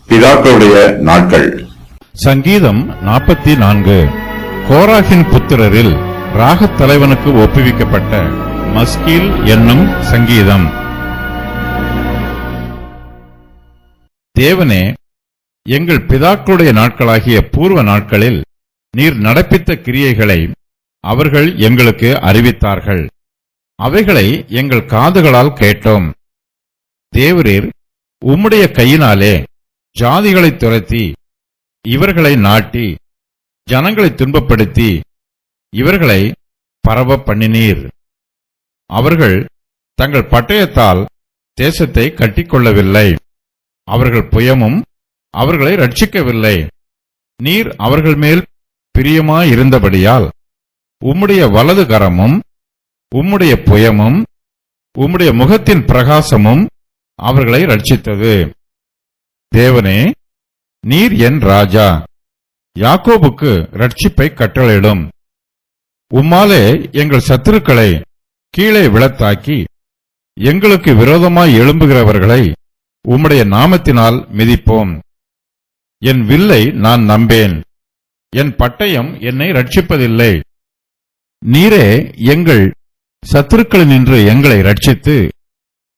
பிதாக்களுடைய நாட்கள். சங்கீதம் 44. கோராகின் புத்திரரில் ராகத் தலைவனுக்கு ஒப்புவிக்கப்பட்ட மஸ்கீல் என்னும் சங்கீதம். தேவனே, எங்கள் பிதாக்களுடைய நாட்களாகிய பூர்வ நாட்களில் நீர் நடப்பித்த கிரியைகளை அவர்கள் எங்களுக்கு அறிவித்தார்கள். அவைகளை எங்கள் காதுகளால் கேட்டோம். தேவரீர் உம்முடைய கையினாலே ஜாதிகளை துரத்தி இவர்களை நாட்டி ஜனங்களை துன்பப்படுத்தி இவர்களை பரவ பண்ணினீர். அவர்கள் தங்கள் பட்டயத்தால் தேசத்தை கட்டிக்கொள்ளவில்லை. அவர்கள் புயமும் அவர்களை ரட்சிக்கவில்லை. நீர் அவர்கள் மேல் பிரியமாயிருந்தபடியால் உம்முடைய வலது கரமும் உம்முடைய புயமும் உம்முடைய முகத்தின் பிரகாசமும் அவர்களை ரட்சித்தது. தேவனே, நீர் என் ராஜா, யாக்கோபுக்கு ரட்சிப்பை கட்டளையிடும். உம்மாலே எங்கள் சத்துருக்களை கீழே விழத்தாக்கி எங்களுக்கு விரோதமாய் எழும்புகிறவர்களை உம்முடைய நாமத்தினால் மிதிப்போம். என் வில்லை நான் நம்பேன், என் பட்டயம் என்னை ரட்சிப்பதில்லை. நீரே எங்கள் சத்துருக்களினின்று எங்களை ரட்சித்து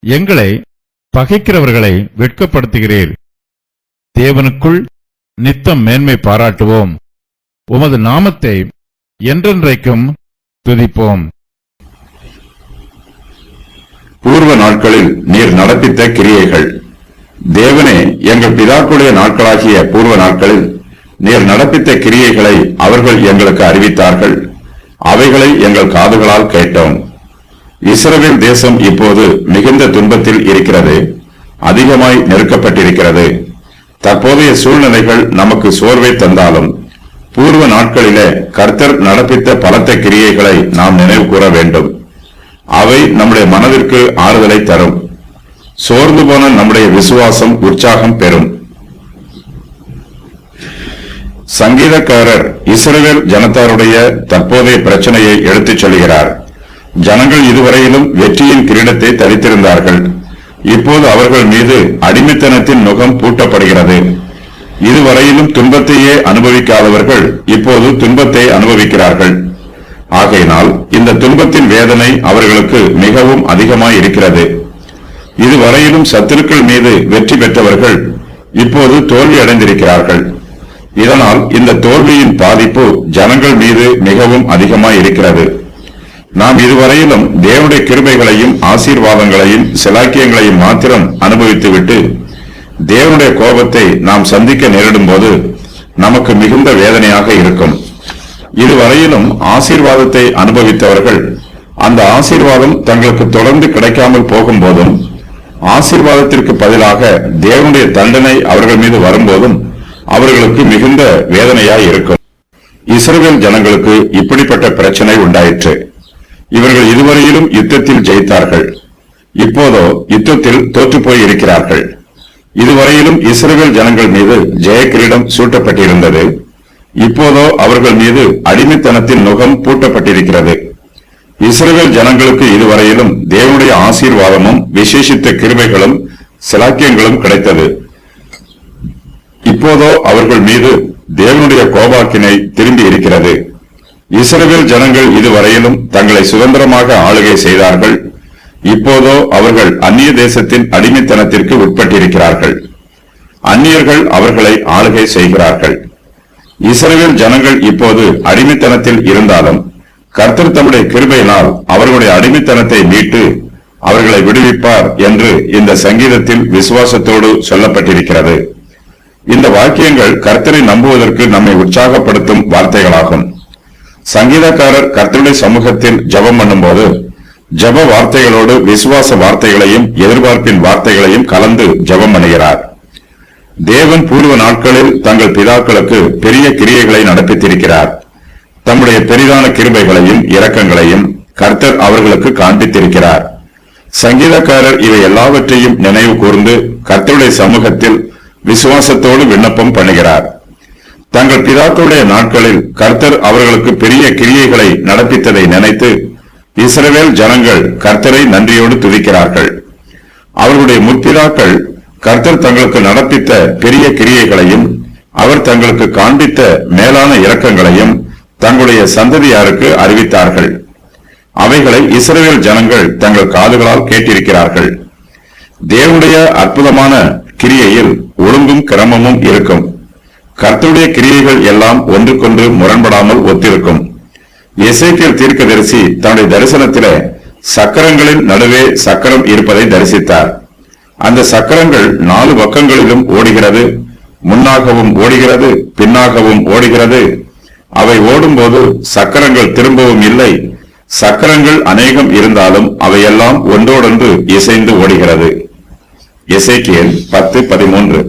எங்களை பகைக்கிறவர்களை வெட்கப்படுத்துகிறீர். தேவனுக்குள் நித்தம் மேன்மை பாராட்டுவோம். உமது நாமத்தை என்றென்றைக்கும் துதிப்போம். பூர்வ நாட்களில் நீர் நடப்பித்த கிரியைகள். தேவனே, எங்கள் பிதாக்களுடைய நாட்களாகிய பூர்வ நாட்களில் நீர் நடப்பித்த கிரியைகளை அவர்கள் எங்களுக்கு அறிவித்தார்கள். அவைகளை எங்கள் காதுகளால் கேட்டோம். இஸ்ரவேல் தேசம் இப்போது மிகுந்த துன்பத்தில் இருக்கிறது, அதிகமாய் நெருக்கப்பட்டிருக்கிறது. தற்போதைய சூழ்நிலைகள் நமக்கு சோர்வை தந்தாலும் பூர்வ நாட்களிலே கர்த்தர் நடப்பித்த பலத்த கிரியைகளை நாம் நினைவு கூற வேண்டும். அவை நம்முடைய மனதிற்கு ஆறுதலை தரும். சோர்ந்து போன நம்முடைய விசுவாசம் உற்சாகம் பெறும். சங்கீதக்காரர் இஸ்ரவேல் ஜனத்தாருடைய தற்போதைய பிரச்சனையை எடுத்துச் சொல்கிறார். ஜனங்கள் இதுவரையிலும் வெற்றியின் கிரீடத்தை தரித்திருந்தார்கள். இப்போது அவர்கள் மீது அடிமைத்தனத்தின் நுகம் பூட்டப்படுகிறது. இதுவரையிலும் துன்பத்தையே அனுபவிக்காதவர்கள் இப்போது துன்பத்தை அனுபவிக்கிறார்கள். ஆகையினால் இந்த துன்பத்தின் வேதனை அவர்களுக்கு மிகவும் அதிகமாய் இருக்கிறது. இதுவரையிலும் சத்துருக்கள் மீது வெற்றி பெற்றவர்கள் இப்போது தோல்வி அடைந்திருக்கிறார்கள். இதனால் இந்த தோல்வியின் பாதிப்பு ஜனங்கள் மீது மிகவும் அதிகமாய் இருக்கிறது. நாம் இதுவரையிலும் தேவனுடைய கிருபைகளையும் ஆசீர்வாதங்களையும் சிலாக்கியங்களையும் மாத்திரம் அனுபவித்துவிட்டு தேவனுடைய கோபத்தை நாம் சந்திக்க நேரிடும் போது நமக்கு மிகுந்த வேதனையாக இருக்கும். இதுவரையிலும் ஆசீர்வாதத்தை அனுபவித்தவர்கள் அந்த ஆசீர்வாதம் தங்களுக்கு தொடர்ந்து கிடைக்காமல் போகும்போதும் ஆசீர்வாதத்திற்கு பதிலாக தேவனுடைய தண்டனை அவர்கள் மீது வரும்போதும் அவர்களுக்கு மிகுந்த வேதனையாய் இருக்கும். இஸ்ரவேல் ஜனங்களுக்கு இப்படிப்பட்ட பிரச்சனை உண்டாயிற்று. இவர்கள் இதுவரையிலும் யுத்தத்தில் ஜெயித்தார்கள். இப்போதோ யுத்தத்தில் தோற்றுப்போய் இருக்கிறார்கள். இதுவரையிலும் இஸ்ரவேல் ஜனங்கள் மீது ஜெய கிரீடம் சூட்டப்பட்டிருந்தது. இப்போதோ அவர்கள் மீது அடிமைத்தனத்தின் நுகம் பூட்டப்பட்டிருக்கிறது. இஸ்ரவேல் ஜனங்களுக்கு இதுவரையிலும் தேவனுடைய ஆசீர்வாதமும் விசேஷித்த கிருபைகளும் சிலாக்கியங்களும் கிடைத்தது. இப்போதோ அவர்கள் மீது தேவனுடைய கோபாக்கினை திரும்பி இருக்கிறது. இஸ்ரவேல் ஜனங்கள் இதுவரையிலும் தங்களை சுதந்திரமாக ஆளுகை செய்தார்கள். இப்போதோ அவர்கள் அந்நிய தேசத்தின் அடிமைத்தனத்திற்கு உட்பட்டிருக்கிறார்கள். அந்நியர்கள் அவர்களை ஆளுகை செய்கிறார்கள். இஸ்ரவேல் ஜனங்கள் இப்போது அடிமைத்தனத்தில் இருந்தாலும் கர்த்தர் தம்முடைய கிருபையினால் அவர்களுடைய அடிமைத்தனத்தை மீட்டு அவர்களை விடுவிப்பார் என்று இந்த சங்கீதத்தில் விசுவாசத்தோடு சொல்லப்பட்டிருக்கிறது. இந்த வாக்கியங்கள் கர்த்தரை நம்புவதற்கு நம்மை உற்சாகப்படுத்தும் வார்த்தைகளாகும். சங்கீதக்காரர் கர்த்தருடைய சமூகத்தில் ஜெபம் பண்ணும்போது ஜெப வார்த்தைகளோடு விசுவாச வார்த்தைகளையும் எதிர்பார்ப்பின் வார்த்தைகளையும் கலந்து ஜெபம் பண்ணுகிறார். தேவன் பூர்வ நாட்களில் தங்கள் பிதாக்களுக்கு பெரிய கிரியைகளை நடப்பித்திருக்கிறார். தம்முடைய பெரிதான கிருபைகளையும் இரக்கங்களையும் கர்த்தர் அவர்களுக்கு காண்பித்திருக்கிறார். சங்கீதக்காரர் இவை எல்லாவற்றையும் நினைவு கூர்ந்து கர்த்தருடைய சமூகத்தில் விசுவாசத்தோடு விண்ணப்பம் பண்ணுகிறார். தங்கள் பிதாக்களுடைய நாட்களில் கர்த்தர் அவர்களுக்கு பெரிய கிரியைகளை நடப்பித்ததை நினைத்து இஸ்ரவேல் ஜனங்கள் கர்த்தரை நன்றியோடு துதிக்கிறார்கள். அவர்களுடைய முற்பிதாக்கள் கர்த்தர் தங்களுக்கு நடப்பித்த பெரிய கிரியைகளையும் அவர் தங்களுக்கு காண்பித்த மேலான இரக்கங்களையும் தங்களுடைய சந்ததியாருக்கு அறிவித்தார்கள். அவைகளை இஸ்ரவேல் ஜனங்கள் தங்கள் காதுகளால் கேட்டிருக்கிறார்கள். தேவனுடைய அற்புதமான கிரியையில் ஒழுங்கும் கிரமமும் இருக்கும். கர்த்தருடைய கிரியைகள் எல்லாம் ஒன்றுக்கொன்று முரண்படாமல் ஒத்திருக்கும். எசேக்கியேல் தீர்க்கதரிசி தன்னுடைய தரிசனத்திலே சக்கரங்களின் நடுவே சக்கரம் இருப்பதை தரிசித்தார். அந்த சக்கரங்கள் 4 பக்கங்களிலும் ஓடுகிறது, முன்னாகவும் ஓடுகிறது, பின்னாகவும் ஓடுகிறது. அவை ஓடும்போது சக்கரங்கள் திரும்பவும் இல்லை. சக்கரங்கள் அநேகம் இருந்தாலும் அவையெல்லாம் ஒன்றோடொன்று இசைந்து ஓடுகிறது. எசேக்கியேல் 10:13.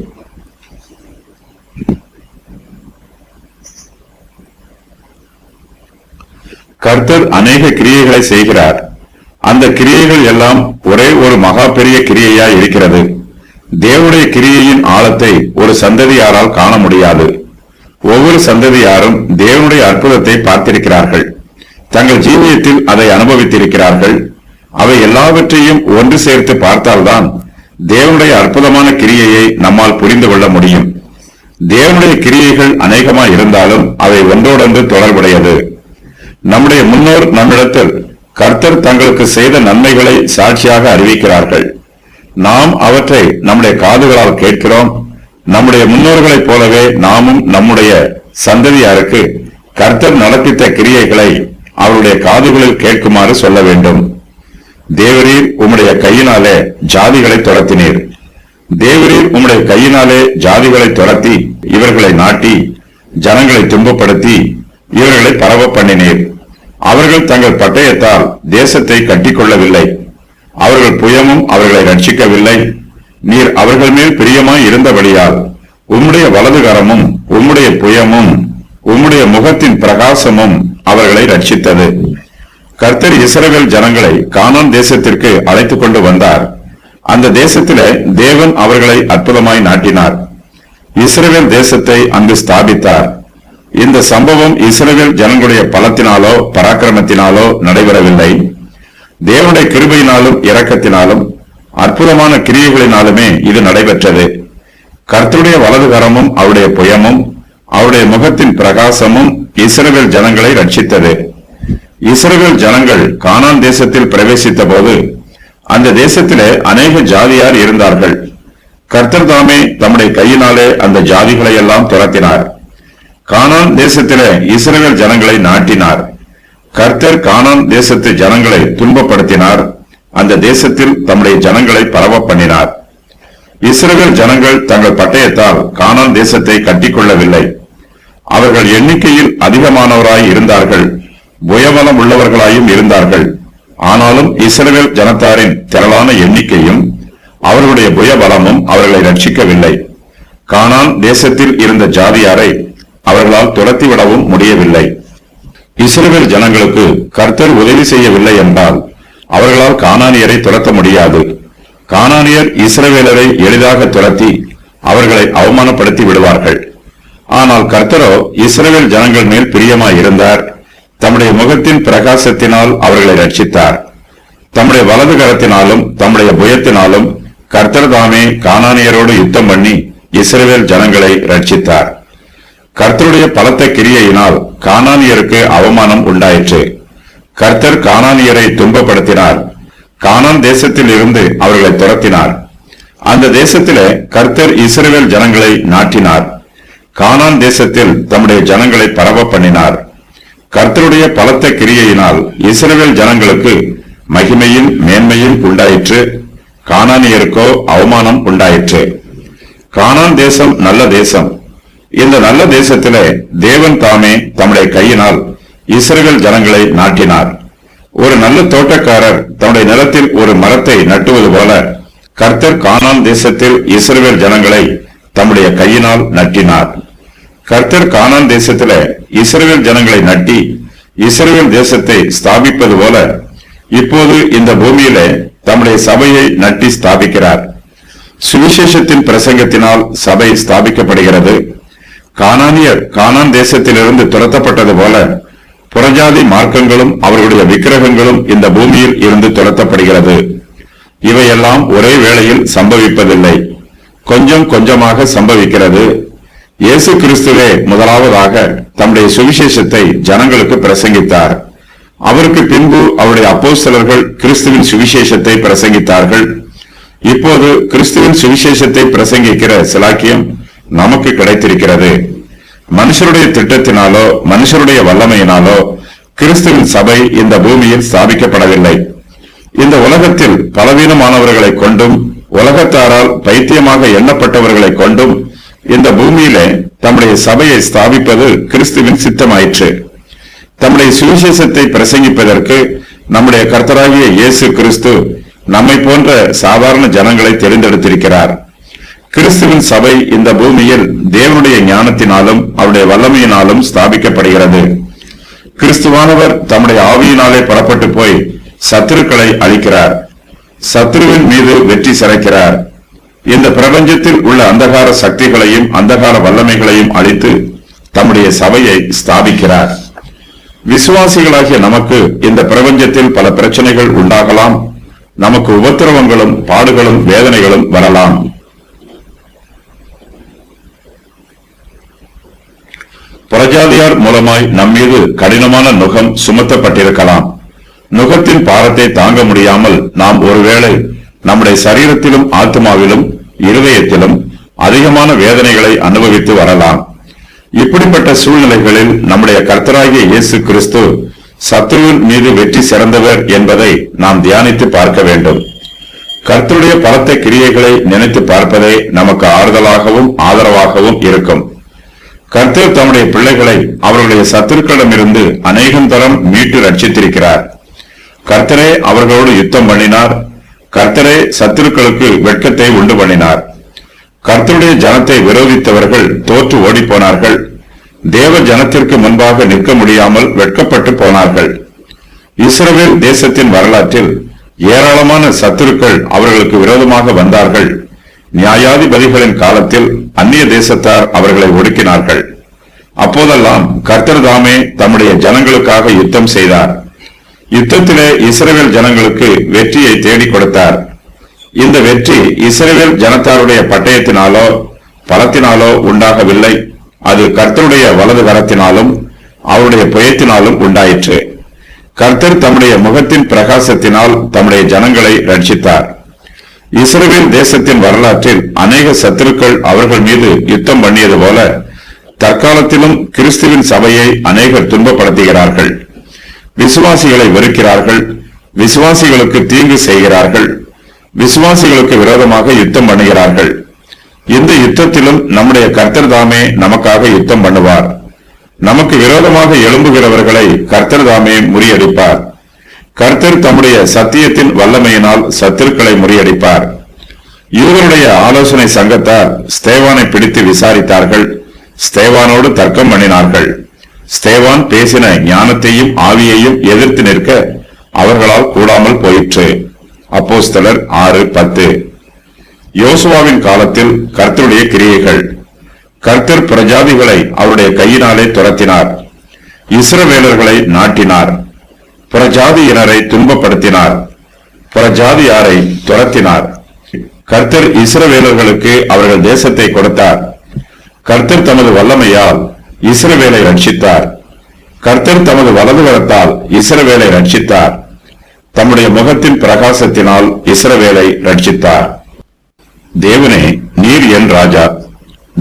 கர்த்தர் அநேக கிரியைகளை செய்கிறார். அந்த கிரியைகள் எல்லாம் ஒரே ஒரு மகா பெரிய கிரியையாய் இருக்கிறது. தேவனுடைய கிரியையின் ஆழத்தை ஒரு சந்ததியாரால் காண முடியாது. ஒவ்வொரு சந்ததியாரும் தேவனுடைய அற்புதத்தை பார்த்திருக்கிறார்கள். தங்கள் ஜீவியத்தில் அதை அனுபவித்திருக்கிறார்கள். அவை எல்லாவற்றையும் ஒன்று சேர்த்து பார்த்தால்தான் தேவனுடைய அற்புதமான கிரியையை நம்மால் புரிந்து கொள்ள முடியும். தேவனுடைய கிரியைகள் அநேகமாய் இருந்தாலும் அவை ஒன்றோடொன்று தொடர்புடையது. நம்முடைய முன்னோர் நம்மிடத்தில் கர்த்தர் தங்களுக்கு செய்த நன்மைகளை சாட்சியாக அறிவிக்கிறார்கள். நாம் அவற்றை நம்முடைய காதுகளால் கேட்கிறோம். நம்முடைய முன்னோர்களைப் போலவே நாமும் நம்முடைய சந்ததியாருக்கு கர்த்தர் நடப்பித்த கிரியைகளை அவருடைய காதுகளில் கேட்குமாறு சொல்ல வேண்டும். தேவரீர் உம்முடைய கையினாலே ஜாதிகளை துரத்தினீர். தேவரீர் உம்முடைய கையினாலே ஜாதிகளை துரத்தி இவர்களை நாட்டி ஜனங்களை துன்பப்படுத்தி இவர்களை பரவ பண்ணினீர். அவர்கள் தங்கள் பட்டயத்தால் தேசத்தை கட்டிக்கொள்ளவில்லை. அவர்கள் புயமும் அவர்களை ரட்சிக்கவில்லை. நீர் அவர்கள் மேல் பிரியமாய் இருந்தபடியால் உம்முடைய வலதுகரமும் உம்முடைய புயமும் உம்முடைய முகத்தின் பிரகாசமும் அவர்களை ரட்சித்தது. கர்த்தர் இஸ்ரவேல் ஜனங்களை கானான் தேசத்திற்கு அழைத்துக் கொண்டு வந்தார். அந்த தேசத்திலே தேவன் அவர்களை அற்புதமாய் நாட்டினார். இஸ்ரவேல் தேசத்தை அங்கு ஸ்தாபித்தார். இந்த சம்பவம் இஸ்ரவேல் ஜனங்களுடைய பலத்தினாலோ பராக்கிரமத்தினாலோ நடைபெறவில்லை. தேவனுடைய கிருபையினாலும் இரக்கத்தினாலும் அற்புதமான கிரியைகளினாலுமே இது நடைபெற்றது. கர்த்தருடைய வலதுகரமும் அவருடைய புயமும் அவருடைய முகத்தின் பிரகாசமும் இஸ்ரவேல் ஜனங்களை ரட்சித்தது. இஸ்ரவேல் ஜனங்கள் கானான் தேசத்தில் பிரவேசித்த போது அந்த தேசத்திலே அநேக ஜாதியார் இருந்தார்கள். கர்த்தர் தாமே தம்முடைய கையினாலே அந்த ஜாதிகளை எல்லாம் துரத்தினார். கானான் தேசத்திலே இஸ்ரவேல் ஜனங்களை நாட்டினார். கர்த்தர் கானான் தேசத்து ஜனங்களை துன்பப்படுத்தினார். அந்த தேசத்தில் தம்முடைய ஜனங்களை பரவ பண்ணினார். இஸ்ரவேல் ஜனங்கள் தங்கள் பட்டயத்தால் கானான் தேசத்தை கட்டிக்கொள்ளவில்லை. அவர்கள் எண்ணிக்கையில் அதிகமானவராய் இருந்தார்கள், புயபலம் உள்ளவர்களாயும் இருந்தார்கள். ஆனாலும் இஸ்ரவேல் ஜனத்தாரின் திரளான எண்ணிக்கையும் அவர்களுடைய புயபலமும் அவர்களை ரட்சிக்கவில்லை. கானான் தேசத்தில் இருந்த ஜாதியாரை அவர்களால் துரத்திவிடவும் முடியவில்லை. இஸ்ரவேல் ஜனங்களுக்கு கர்த்தர் உதவி செய்யவில்லை என்றால் அவர்களால் கானானியரை துரத்த முடியாது. கானானியர் இஸ்ரவேலரை எளிதாக துரத்தி அவர்களை அவமானப்படுத்தி விடுவார்கள். ஆனால் கர்த்தரோ இஸ்ரவேல் ஜனங்கள் மேல் பிரியமாய் இருந்தார். தம்முடைய முகத்தின் பிரகாசத்தினால் அவர்களை ரட்சித்தார். தம்முடைய வலது கரத்தினாலும் தம்முடைய புயத்தினாலும் கர்த்தர் தாமே கானானியரோடு யுத்தம் பண்ணி இஸ்ரவேல் ஜனங்களை ரட்சித்தார். கர்த்தருடைய பலத்த கிரியையினால் கானானியருக்கு அவமானம் உண்டாயிற்று. கர்த்தர் கானானியரை துன்பப்படுத்தினார். கானான் தேசத்தில் இருந்து அவர்களை துரத்தினார். அந்த தேசத்திலே கர்த்தர் இஸ்ரவேல் ஜனங்களை நாட்டினார். கானான் தேசத்தில் தம்முடைய ஜனங்களை பரவ பண்ணினார். கர்த்தருடைய பலத்த கிரியையினால் இஸ்ரவேல் ஜனங்களுக்கு மகிமையும் மேன்மையும் உண்டாயிற்று. கானானியருக்கோ அவமானம் உண்டாயிற்று. கானான் தேசம் நல்ல தேசம். இந்த நல்ல தேசத்திலே தேவன் தாமே தம்முடைய கையினால் இஸ்ரவேல் ஜனங்களை நாட்டினார். ஒரு நல்ல தோட்டக்காரர் தம்முடைய நிலத்தில் ஒரு மரத்தை நட்டுவது போல கர்த்தர் கானான் தேசத்தில் இஸ்ரவேல் ஜனங்களை தம்முடைய கையினால் நட்டினார். கர்த்தர் கானான் தேசத்திலே இஸ்ரவேல் ஜனங்களை நட்டி இஸ்ரவேல் தேசத்தை ஸ்தாபிப்பது போல இப்போது இந்த பூமியிலே தம்முடைய சபையை நட்டி ஸ்தாபிக்கிறார். சுவிசேஷத்தின் பிரசங்கத்தினால் சபை ஸ்தாபிக்கப்படுகிறது. கானானியர் கானான் தேசத்திலிருந்து துரத்தப்பட்டது போல புறஜாதி மார்க்கங்களும் அவர்களுடைய விக்கிரகங்களும் இந்த பூமியில் இருந்து துரத்தப்படுகிறது. இவையெல்லாம் ஒரே வேளையில் சம்பவிப்பதில்லை. கொஞ்சம் கொஞ்சமாக சம்பவிக்கிறது. இயேசு கிறிஸ்துவே முதலாவதாக தம்முடைய சுவிசேஷத்தை ஜனங்களுக்கு பிரசங்கித்தார். அவருக்கு பின்பு அவருடைய அப்போஸ்தலர்கள் கிறிஸ்துவின் சுவிசேஷத்தை பிரசங்கித்தார்கள். இப்போது கிறிஸ்துவின் சுவிசேஷத்தை பிரசங்கிக்கிற சிலாக்கியம் நமக்கு கிடைத்திருக்கிறது. மனுஷருடைய திட்டத்தினாலோ மனுஷருடைய வல்லமையினாலோ கிறிஸ்துவின் சபை இந்த பூமியில் ஸ்தாபிக்கப்படவில்லை. இந்த உலகத்தில் பலவீனமானவர்களை கொண்டும் உலகத்தாரால் பைத்தியமாக எண்ணப்பட்டவர்களை கொண்டும் இந்த பூமியிலே தம்முடைய சபையை ஸ்தாபிப்பது கிறிஸ்துவின் சித்தமாயிற்று. தம்முடைய சுவிசேஷத்தை பிரசங்கிப்பதற்கு நம்முடைய கர்த்தராகிய இயேசு கிறிஸ்து நம்மை போன்ற சாதாரண ஜனங்களை தெரிந்தெடுத்திருக்கிறார். கிறிஸ்துவின் சபை இந்த பூமியில் தேவனுடைய ஞானத்தினாலும் அவருடைய வல்லமையினாலும் ஸ்தாபிக்கப்படுகிறது. கிறிஸ்துவானவர் தம்முடைய ஆவியினாலே புறப்பட்டு போய் சத்துருக்களை அழிக்கிறார். சத்துருவின் மீது வெற்றி சிறக்கிறார். இந்த பிரபஞ்சத்தில் உள்ள அந்தகார சக்திகளையும் அந்தகார வல்லமைகளையும் அழித்து தம்முடைய சபையை ஸ்தாபிக்கிறார். விசுவாசிகளாகிய நமக்கு இந்த பிரபஞ்சத்தில் பல பிரச்சனைகள் உண்டாகலாம். நமக்கு உபத்திரவங்களும் பாடுகளும் வேதனைகளும் வரலாம். புறஜாதியார் மூலமாய் நம்மீது கடினமான நுகம் சுமத்தப்பட்டிருக்கலாம். நுகத்தின் பாரத்தை தாங்க முடியாமல் நாம் ஒருவேளை நம்முடைய சரீரத்திலும் ஆத்மாவிலும் இருதயத்திலும் அதிகமான வேதனைகளை அனுபவித்து வரலாம். இப்படிப்பட்ட சூழ்நிலைகளில் நம்முடைய கர்த்தராகிய இயேசு கிறிஸ்து சத்துருவின் மீது வெற்றி சிறந்தவர் என்பதை நாம் தியானித்து பார்க்க வேண்டும். கர்த்தருடைய பலத்த கிரியைகளை நினைத்து பார்ப்பதே நமக்கு ஆறுதலாகவும் ஆதரவாகவும் இருக்கும். கர்த்தர் தம்முடைய பிள்ளைகளை அவர்களுடைய சத்துருக்களிடமிருந்து அநேகம் தரம் மீட்டு ரட்சித்திருக்கிறார். கர்த்தரே அவர்களோடு யுத்தம் பண்ணினார். கர்த்தரே சத்துருக்களுக்கு வெட்கத்தை உண்டு பண்ணினார். கர்த்தருடைய ஜனத்தை விரோதித்தவர்கள் தோற்று ஓடிப்போனார்கள். தேவ ஜனத்திற்கு முன்பாக நிற்க முடியாமல் வெட்கப்பட்டு போனார்கள். இஸ்ரவேல் தேசத்தின் வரலாற்றில் ஏராளமான சத்துருக்கள் அவர்களுக்கு விரோதமாக வந்தார்கள். நியாயாதிபதிகளின் காலத்தில் அந்நிய தேசத்தார் அவர்களை ஒடுக்கினார்கள். அப்போதெல்லாம் கர்த்தர் தாமே தம்முடைய ஜனங்களுக்காக யுத்தம் செய்தார். யுத்தத்திலே இஸ்ரவேல் ஜனங்களுக்கு வெற்றியை தேடிக் கொடுத்தார். இந்த வெற்றி இஸ்ரவேல் ஜனத்தாருடைய பட்டயத்தினாலோ பலத்தினாலோ உண்டாகவில்லை. அது கர்த்தருடைய வலது கரத்தினாலும் அவருடைய புயத்தினாலும் உண்டாயிற்று. கர்த்தர் தம்முடைய முகத்தின் பிரகாசத்தினால் தம்முடைய ஜனங்களை ரட்சித்தார். இஸ்ரவேல் தேசத்தின் வரலாற்றில் அநேக சத்துருக்கள் அவர்கள் மீது யுத்தம் பண்ணியது போல தற்காலத்திலும் கிறிஸ்துவின் சபையை அநேகர் துன்பப்படுத்துகிறார்கள். விசுவாசிகளை வெறுக்கிறார்கள். விசுவாசிகளுக்கு தீங்கு செய்கிறார்கள். விசுவாசிகளுக்கு விரோதமாக யுத்தம் பண்ணுகிறார்கள். இந்த யுத்தத்திலும் நம்முடைய கர்த்தர் தாமே நமக்காக யுத்தம் பண்ணுவார். நமக்கு விரோதமாக எழும்புகிறவர்களை கர்த்தர் தாமே முறியடிப்பார். கர்த்தர் தம்முடைய சத்தியத்தின் வல்லமையினால் சத்துருக்களை முறியடிப்பார். யூதருடைய ஆலோசனை சங்கத்தார் ஸ்தேவானை பிடித்து விசாரித்தார்கள். ஸ்தேவானோடு தர்க்கம் பண்ணினார்கள். ஸ்தேவான் பேசின ஞானத்தையும் ஆவியையும் எதிர்த்து நிற்க அவர்களால் கூடாமல் போயிற்று. அப்போஸ்தலர் 6:10. யோசுவாவின் காலத்தில் கர்த்தருடைய கிரியைகள். கர்த்தர் பிரஜாதிகளை அவருடைய கையினாலே துரத்தினார். இஸ்ரவேலர்களை நாட்டினார். புறஜாதியினரை துன்பப்படுத்தினார். புறஜாதியாரை துரத்தினார். கர்த்தர் இஸ்ரவேலர்களுக்கு அவர்கள் தேசத்தை கொடுத்தார். கர்த்தர் தமது வல்லமையால் இஸ்ரவேலை ரட்சித்தார். கர்த்தர் தமது வலதுகரத்தால் இஸ்ரவேலை ரட்சித்தார். தம்முடைய முகத்தின் பிரகாசத்தினால் இஸ்ரவேலை ரட்சித்தார். தேவனே நீர் என் ராஜா.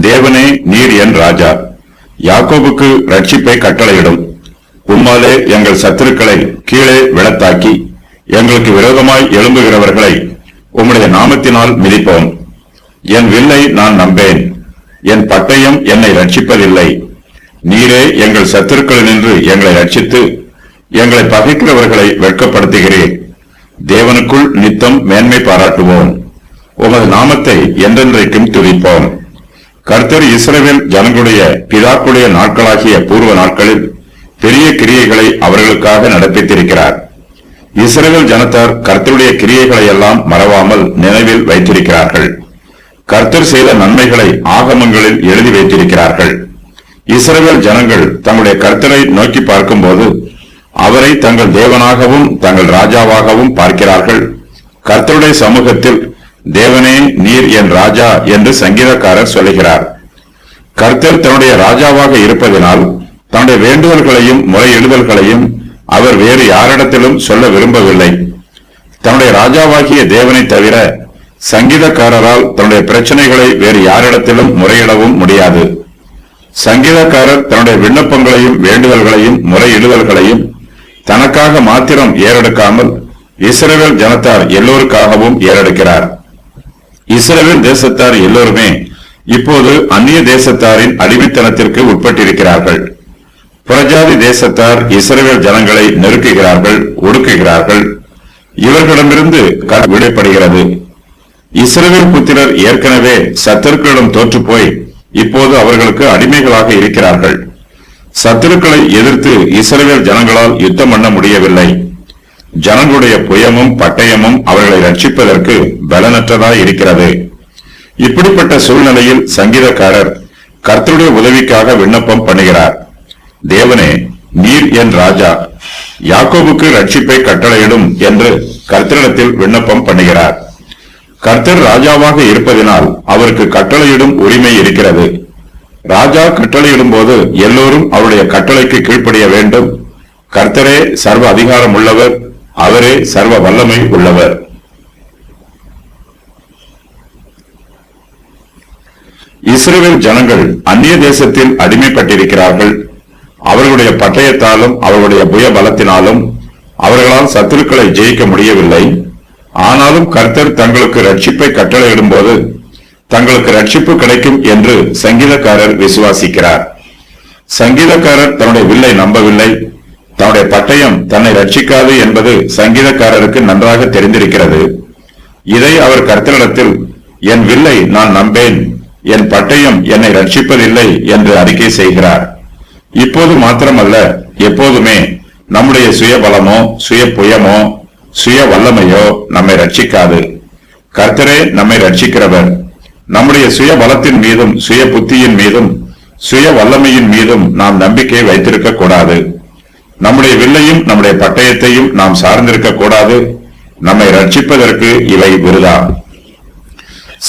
தேவனே நீர் என் ராஜா. யாக்கோபுக்கு ரட்சிப்பை கட்டளையிடும். உம்மாலே எங்கள் சத்துருக்களை கீழே விழத்தாக்கி எங்களுக்கு விரோதமாய் எழும்புகிறவர்களை உம்முடைய நாமத்தினால் மிதிப்போம். என் வில்லை நான் நம்பேன். என் பட்டயம் என்னை ரட்சிப்பதில்லை. நீரே எங்கள் சத்துருக்களினின்று எங்களை ரட்சித்து எங்களை பகைக்கிறவர்களை வெட்கப்படுத்துகிறேன். தேவனுக்குள் நித்தம் மேன்மை பாராட்டுவோம். உமது நாமத்தை என்றென்றைக்கும் துதிப்போம். கர்த்தர் இஸ்ரவேல் ஜனங்களுடைய பிதாக்களுடைய நாட்களாகிய பூர்வ நாட்களில் பெரிய கிரியைகளை அவர்களுக்காக நடப்பித்திருக்கிறார். இஸ்ரவேல் ஜனத்தார் கர்த்தருடைய கிரியைகளை எல்லாம் மறவாமல் நினைவில் வைத்திருக்கிறார்கள். கர்த்தர் செய்த நன்மைகளை ஆகமங்களில் எழுதி வைத்திருக்கிறார்கள். இஸ்ரவேல் ஜனங்கள் தங்களுடைய கர்த்தரை நோக்கி பார்க்கும்போது அவரை தங்கள் தேவனாகவும் தங்கள் ராஜாவாகவும் பார்க்கிறார்கள். கர்த்தருடைய சமூகத்தில் தேவனே நீர் என் ராஜா என்று சங்கீதக்காரர் சொல்லுகிறார். கர்த்தர் தன்னுடைய ராஜாவாக இருப்பதினால் தன்னுடைய வேண்டுதல்களையும் முறையிடுதல்களையும் அவர் வேறு யாரிடத்திலும் சொல்ல விரும்பவில்லை. தன்னுடைய ராஜாவாகிய தேவனை தவிர சங்கீதக்காரரால் தன்னுடைய பிரச்சனைகளை வேறு யாரிடத்திலும் முறையிடவும் முடியாது. சங்கீதக்காரர் தன்னுடைய விண்ணப்பங்களையும் வேண்டுதல்களையும் முறையிடுதல்களையும் தனக்காக மாத்திரம் ஏறெடுக்காமல் இஸ்ரவேல் ஜனத்தார் எல்லோருக்காகவும் ஏறெடுக்கிறார். இஸ்ரவேல் தேசத்தார் எல்லோருமே இப்போது அந்நிய தேசத்தாரின் அடிமைத்தனத்திற்கு உட்பட்டிருக்கிறார்கள். புறஜாதி தேசத்தார் இஸ்ரவேல் ஜனங்களை நெருக்குகிறார்கள், ஒடுக்குகிறார்கள். இவர்களிடமிருந்து விடைப்படுகிறது. இஸ்ரவேல் புத்திரர் ஏற்கனவே சத்துருக்களிடம் தோற்று போய் இப்போது அவர்களுக்கு அடிமைகளாக இருக்கிறார்கள். சத்துருக்களை எதிர்த்து இஸ்ரவேல் ஜனங்களால் யுத்தம் பண்ண முடியவில்லை. ஜனங்களுடைய புயமும் பட்டயமும் அவர்களை ரட்சிப்பதற்கு பலனற்றதாய் இருக்கிறது. இப்படிப்பட்ட சூழ்நிலையில் சங்கீதக்காரர் கர்த்தருடைய உதவிக்காக விண்ணப்பம் பண்ணுகிறார். தேவனே நீர் என் ராஜா, யாக்கோபுக்கு ரட்சிப்பை கட்டளையிடும் என்று கர்த்தரிடத்தில் விண்ணப்பம் பண்ணுகிறார். கர்த்தர் ராஜாவாக இருப்பதினால் அவருக்கு கட்டளையிடும் உரிமை இருக்கிறது. ராஜா கட்டளையிடும் போது எல்லோரும் அவருடைய கட்டளைக்கு கீழ்ப்படிய வேண்டும். கர்த்தரே சர்வ அதிகாரம் உள்ளவர், அவரே சர்வ வல்லமை உள்ளவர். இஸ்ரவேல் ஜனங்கள் அந்நிய தேசத்தில் அடிமைப்பட்டிருக்கிறார்கள். அவர்களுடைய பட்டயத்தாலும் அவர்களுடைய புய பலத்தினாலும் அவர்களால் சத்துருக்களை ஜெயிக்க முடியவில்லை. ஆனாலும் கர்த்தர் தங்களுக்கு ரட்சிப்பை கட்டளையிடும் போது தங்களுக்கு ரட்சிப்பு கிடைக்கும் என்று சங்கீதக்காரர் விசுவாசிக்கிறார். சங்கீதக்காரர் தன்னுடைய வில்லை நம்பவில்லை. தன்னுடைய பட்டயம் தன்னை ரட்சிக்காது என்பது சங்கீதக்காரருக்கு நன்றாக தெரிந்திருக்கிறது. இதை அவர் கர்த்தரிடத்தில் என் வில்லை நான் நம்பேன், என் பட்டயம் என்னை ரட்சிப்பதில்லை என்று அறிக்கை செய்கிறார். இப்போது மாத்திரமல்ல, எப்போதுமே நம்முடைய சுய பலமோ சுய புயமோ சுய வல்லமையோ நம்மை ரட்சிக்காது. கர்த்தரே நம்மை ரட்சிக்கிறவர். நம்முடைய சுய பலத்தின் மீதும் சுய புத்தியின் மீதும் சுய வல்லமையின் மீதும் நாம் நம்பிக்கை வைத்திருக்க கூடாது. நம்முடைய வில்லையும் நம்முடைய பட்டயத்தையும் நாம் சார்ந்திருக்க கூடாது. நம்மை ரட்சிப்பதற்கு இவை விருதா.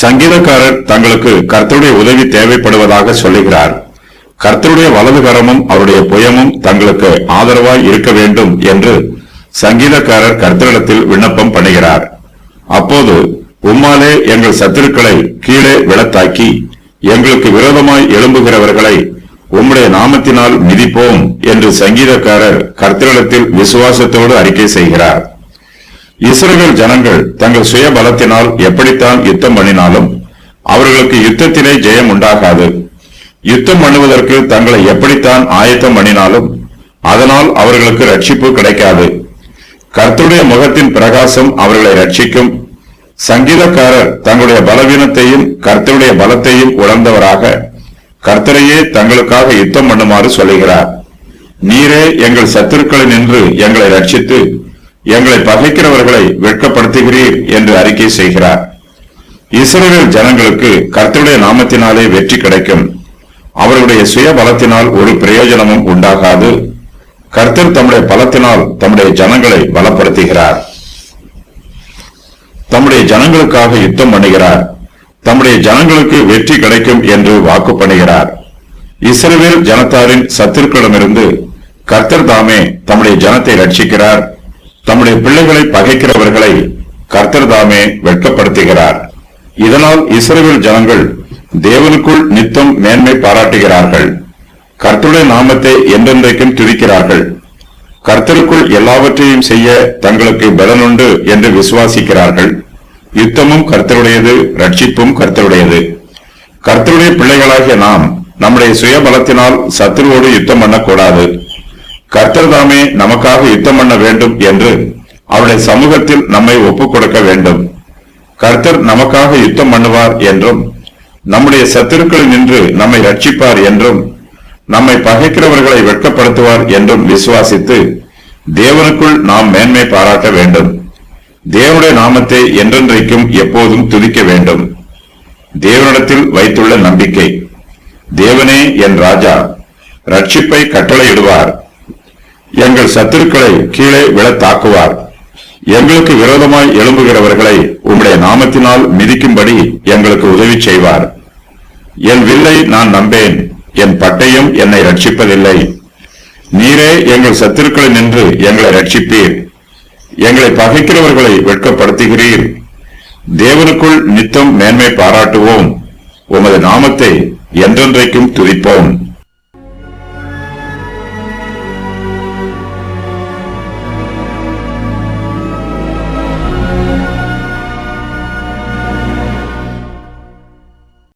சங்கீதக்காரர் தங்களுக்கு கர்த்தருடைய உதவி தேவைப்படுவதாக சொல்லுகிறார். கர்த்தருடைய வலது கரமும் அவருடைய புயமும் தங்களுக்கு ஆதரவாய் இருக்க வேண்டும் என்று சங்கீதக்காரர் கர்த்தரிடத்தில் விண்ணப்பம் பண்ணுகிறார். அப்போது உம்மாலே எங்கள் சத்துருக்களை கீழே விழத்தாக்கி எங்களுக்கு விரோதமாய் எழும்புகிறவர்களை உம்முடைய நாமத்தினால் மிதிப்போம் என்று சங்கீதக்காரர் கர்த்தரிடத்தில் விசுவாசத்தோடு அறிக்கை செய்கிறார். இஸ்ரவேல் ஜனங்கள் தங்கள் சுய பலத்தினால் எப்படித்தான் யுத்தம் பண்ணினாலும் அவர்களுக்கு யுத்தத்திலே ஜெயம் உண்டாகாது. யுத்தம் பண்ணுவதற்கு தங்களை எப்படித்தான் ஆயத்தம் பண்ணினாலும் அதனால் அவர்களுக்கு ரட்சிப்பு கிடைக்காது. கர்த்தருடைய முகத்தின் பிரகாசம் அவர்களை ரட்சிக்கும். சங்கீதக்காரர் தங்களுடைய பலவீனத்தையும் கர்த்தருடைய பலத்தையும் உணர்ந்தவராக கர்த்தரையே தங்களுக்காக யுத்தம் பண்ணுமாறு சொல்லுகிறார். நீரே எங்கள் சத்துருக்களை நின்று எங்களை ரட்சித்து எங்களை பகைக்கிறவர்களை வெட்கப்படுத்துகிறீர் என்று அறிக்கை செய்கிறார். இஸ்ரவேல் ஜனங்களுக்கு கர்த்தருடைய நாமத்தினாலே வெற்றி கிடைக்கும். அவர்களுடைய சுய பலத்தினால் ஒரு பிரயோஜனமும் உண்டாகாது. கர்த்தர் தம்முடைய பலத்தினால் தம்முடைய ஜனங்களை பலப்படுத்துகிறார். தம்முடைய ஜனங்களுக்காக யுத்தம் பண்ணுகிறார். தம்முடைய ஜனங்களுக்கு வெற்றி கிடைக்கும் என்று வாக்கு பண்ணுகிறார். இஸ்ரவேல் ஜனத்தாரின் சத்துருக்களிடமிருந்து கர்த்தர் தாமே தம்முடைய ஜனத்தை ரட்சிக்கிறார். தம்முடைய பிள்ளைகளை பகைக்கிறவர்களை கர்த்தர் தாமே வெட்கப்படுத்துகிறார். இதனால் இஸ்ரவேல் ஜனங்கள் தேவனுக்குள் நித்தம் மேன்மை பாராட்டுகிறார்கள். கர்த்தருடைய நாமத்தை என்றென்றைக்கும் துதிக்கிறார்கள். கர்த்தருக்குள் எல்லாவற்றையும் செய்ய தங்களுக்கு பலனுண்டு என்று விசுவாசிக்கிறார்கள். யுத்தமும் கர்த்தருடையது, ரட்சிப்பும் கர்த்தருடையது. கர்த்தருடைய பிள்ளைகளாகிய நாம் நம்முடைய சுய பலத்தினால் சத்துருவோடு யுத்தம் பண்ணக்கூடாது. கர்த்தர் தாமே நமக்காக யுத்தம் பண்ண வேண்டும் என்று அவருடைய சமூகத்தில் நம்மை ஒப்புக் கொடுக்க வேண்டும். கர்த்தர் நமக்காக யுத்தம் பண்ணுவார் என்றும் நம்முடைய சத்துருக்களில் நின்று நம்மை ரட்சிப்பார் என்றும் நம்மை பகைக்கிறவர்களை வெட்கப்படுத்துவார் என்றும் விசுவாசித்து தேவனுக்குள் நாம் மேன்மை பாராட்ட வேண்டும். தேவனுடைய நாமத்தை என்றென்றைக்கும் எப்போதும் துதிக்க வேண்டும். தேவனிடத்தில் வைத்துள்ள நம்பிக்கை. தேவனே என் ராஜா, ரட்சிப்பை கட்டளையிடுவார். எங்கள் சத்துருக்களை கீழே விழத்தாக்குவார். எங்களுக்கு விரோதமாய் எழும்புகிறவர்களை உம்முடைய நாமத்தினால் மிதிக்கும்படி எங்களுக்கு உதவி செய்வார். என் வில்லை நான் நம்பேன், என் பட்டயம் என்னை ரட்சிப்பதில்லை. நீரே எங்கள் சத்துருக்களை நின்று எங்களை ரட்சிப்பீர். எங்களை பகைக்கிறவர்களை வெட்கப்படுத்துகிறீர். தேவனுக்குள் நித்தம் மேன்மை பாராட்டுவோம். உமது நாமத்தை என்றென்றைக்கும் துதிப்போம்.